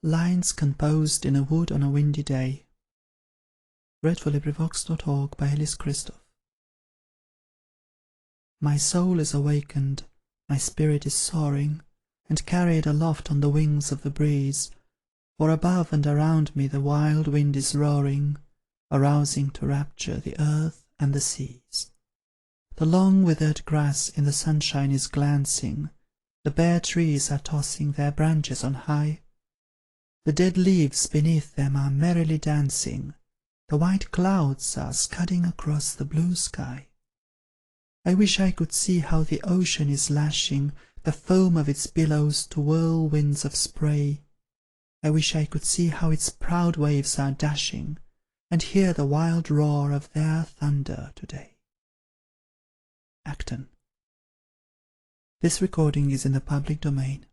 Lines composed in a wood on a windy day. Ellis. My soul is awakened, my spirit is soaring, and carried aloft on the wings of the breeze, for above and around me the wild wind is roaring, arousing to rapture the earth and the seas. The long withered grass in the sunshine is glancing, the bare trees are tossing their branches on high, the dead leaves beneath them are merrily dancing, the white clouds are scudding across the blue sky. I wish I could see how the ocean is lashing the foam of its billows to whirlwinds of spray. I wish I could see how its proud waves are dashing, and hear the wild roar of their thunder to-day. Acton. This recording is in the public domain.